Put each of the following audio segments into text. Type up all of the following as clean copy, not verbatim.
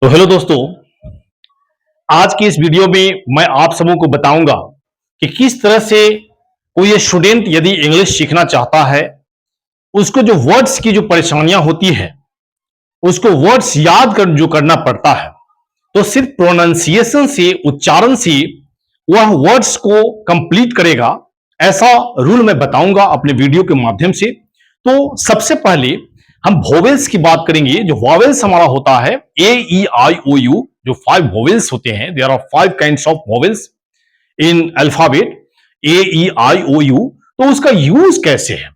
तो हेलो दोस्तों, आज की इस वीडियो में मैं आप सबों को बताऊंगा कि किस तरह से कोई स्टूडेंट यदि इंग्लिश सीखना चाहता है, उसको जो वर्ड्स की जो परेशानियां होती है, उसको वर्ड्स याद कर जो करना पड़ता है, तो सिर्फ प्रोनाउंसिएशन से, उच्चारण से वह वर्ड्स को कंप्लीट करेगा, ऐसा रूल मैं बताऊंगा अपने वीडियो के माध्यम से। तो सबसे पहले हम वोवेल्स की बात करेंगे। जो वोवेल्स हमारा होता है ए ई आई ओ यू, जो 5 वोवेल्स होते हैं, there are 5 kinds of vowels in alphabet A E I O U. तो उसका यूज कैसे है,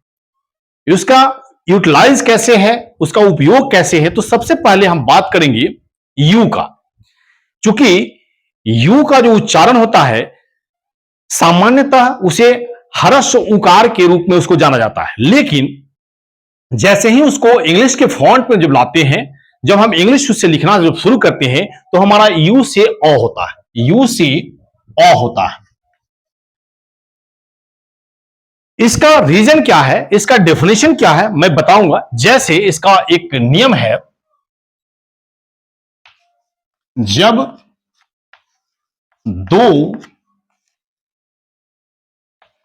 उसका यूटिलाइज कैसे है, उसका उपयोग कैसे है, तो सबसे पहले हम बात करेंगे यू का। चूंकि यू का जो उच्चारण होता है, सामान्यतः उसे हर्ष उकार के रूप में उसको जाना जाता है, लेकिन जैसे ही उसको इंग्लिश के फॉन्ट में जब लाते हैं, जब हम इंग्लिश उससे लिखना जब शुरू करते हैं, तो हमारा यू से अ होता है, यू से अ होता है। इसका रीजन क्या है, इसका डेफिनेशन क्या है, मैं बताऊंगा। जैसे इसका एक नियम है, जब दो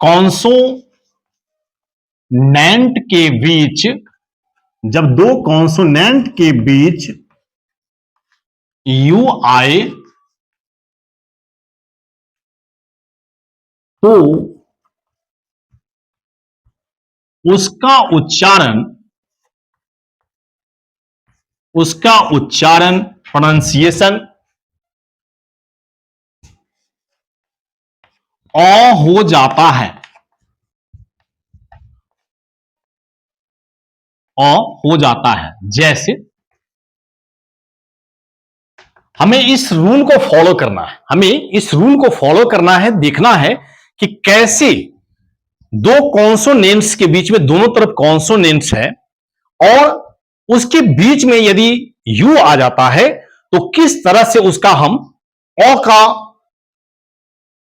कॉन्सोनेंट के बीच, जब दो कॉन्सोनेंट के बीच यू आए, तो उसका उच्चारण प्रोनाउंसिएशन अ हो जाता है, अ हो जाता है। जैसे हमें इस रूल को फॉलो करना है, हमें इस रूल को फॉलो करना है, देखना है कि कैसे दो कॉन्सोनेंट्स के बीच में, दोनों तरफ कॉन्सोनेंट्स है और उसके बीच में यदि यू आ जाता है, तो किस तरह से उसका हम अ का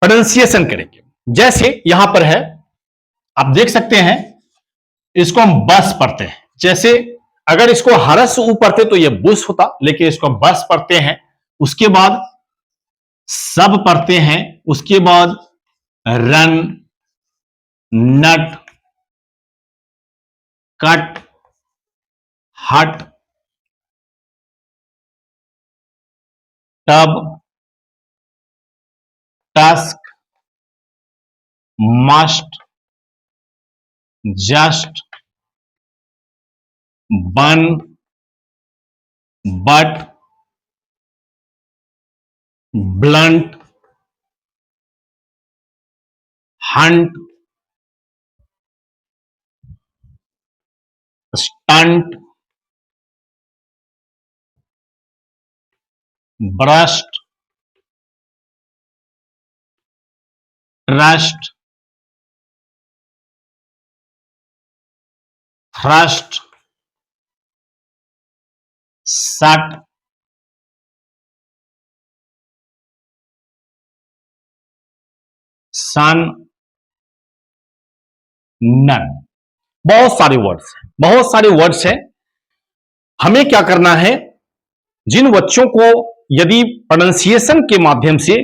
प्रोनाउंसिएशन करेंगे। जैसे यहां पर है, आप देख सकते हैं, इसको हम बस पढ़ते हैं। जैसे अगर इसको हरस ऊ पढ़ते तो यह बुश होता, लेकिन इसको बस पढ़ते हैं। उसके बाद सब पढ़ते हैं, उसके बाद रन, नट, कट, हट, टब, टस्क, मस्ट, जस्ट, बन, but, blunt, Hunt, stunt, burst, trust, thrust, सट, सन, नन। बहुत सारे वर्ड्स हैं, बहुत सारे वर्ड्स हैं। हमें क्या करना है, जिन बच्चों को यदि प्रोनाउंसिएशन के माध्यम से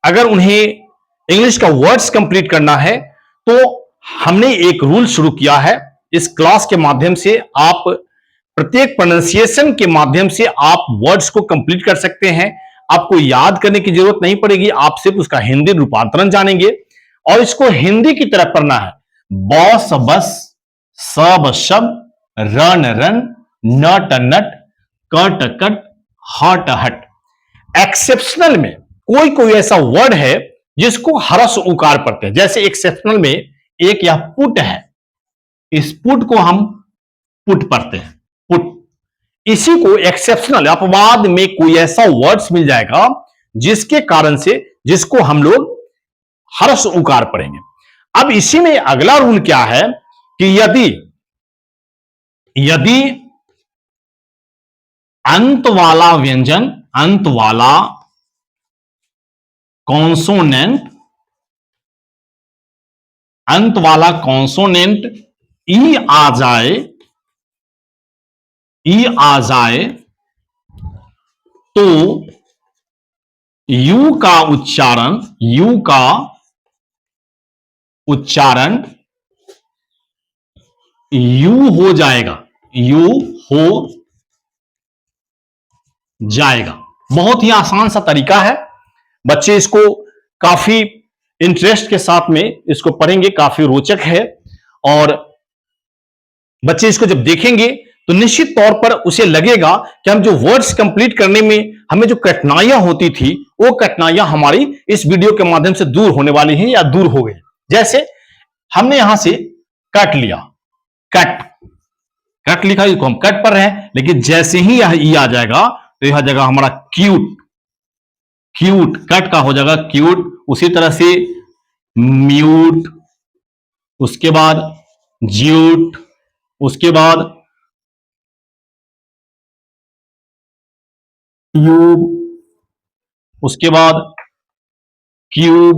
अगर उन्हें इंग्लिश का वर्ड्स कंप्लीट करना है, तो हमने एक रूल शुरू किया है। इस क्लास के माध्यम से आप प्रत्येक प्रोनाउंसिएशन के माध्यम से आप वर्ड्स को कंप्लीट कर सकते हैं। आपको याद करने की जरूरत नहीं पड़ेगी, आप सिर्फ उसका हिंदी रूपांतरण जानेंगे और इसको हिंदी की तरह पढ़ना है। बॉस बस, सब शब, रन रन, नट नट, कट कट, हट हट। एक्सेप्शनल में कोई कोई ऐसा वर्ड है जिसको हरस उकार पढ़ते हैं। जैसे एक्सेप्शनल में एक यह पुट है, इस पुट को हम पुट पढ़ते हैं, पुट। इसी को एक्सेप्शनल अपवाद में कोई ऐसा वर्ड्स मिल जाएगा जिसके कारण से, जिसको हम लोग हर्ष उकार पढ़ेंगे। अब इसी में अगला रूल क्या है कि यदि यदि अंत वाला व्यंजन, अंत वाला कॉन्सोनेंट, अंत वाला कॉन्सोनेंट ई आ जाए, ई आ जाए, तो यू का उच्चारण यू हो जाएगा, यू हो जाएगा। बहुत ही आसान सा तरीका है, बच्चे इसको काफी इंटरेस्ट के साथ में इसको पढ़ेंगे, काफी रोचक है। और बच्चे इसको जब देखेंगे तो निश्चित तौर पर उसे लगेगा कि हम जो वर्ड्स कंप्लीट करने में हमें जो कठिनाइयां होती थी, वो कठिनाइयां हमारी इस वीडियो के माध्यम से दूर होने वाली हैं या दूर हो गई। जैसे हमने यहां से कट लिया, कट लिखा, इसको हम कट पर हैं, लेकिन जैसे ही यह ई आ जाएगा तो यह जगह हमारा क्यूट, कट का हो जाएगा क्यूट। उसी तरह से म्यूट, उसके बाद ज्यूट, उसके बाद ट्यूब, उसके बाद क्यूब।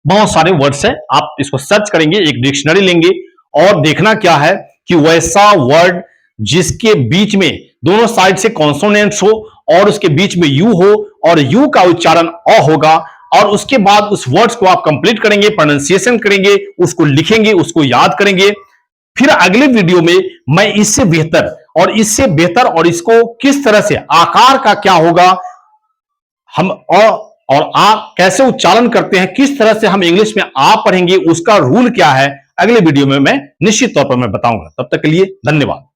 बहुत सारे वर्ड्स हैं, आप इसको सर्च करेंगे, एक डिक्शनरी लेंगे और देखना क्या है कि वैसा वर्ड जिसके बीच में दोनों साइड से कॉन्सोनेंट्स हो और उसके बीच में यू हो और यू का उच्चारण अ होगा, और उसके बाद उस वर्ड्स को आप कंप्लीट करेंगे, प्रोनाउंसिएशन करेंगे, उसको लिखेंगे, उसको याद करेंगे। फिर अगले वीडियो में मैं इससे बेहतर और इसको किस तरह से आकार का क्या होगा, हम अ और आ कैसे उच्चारण करते हैं, किस तरह से हम इंग्लिश में आ पढ़ेंगे, उसका रूल क्या है, अगले वीडियो में मैं निश्चित तौर पर मैं बताऊंगा। तब तक के लिए धन्यवाद।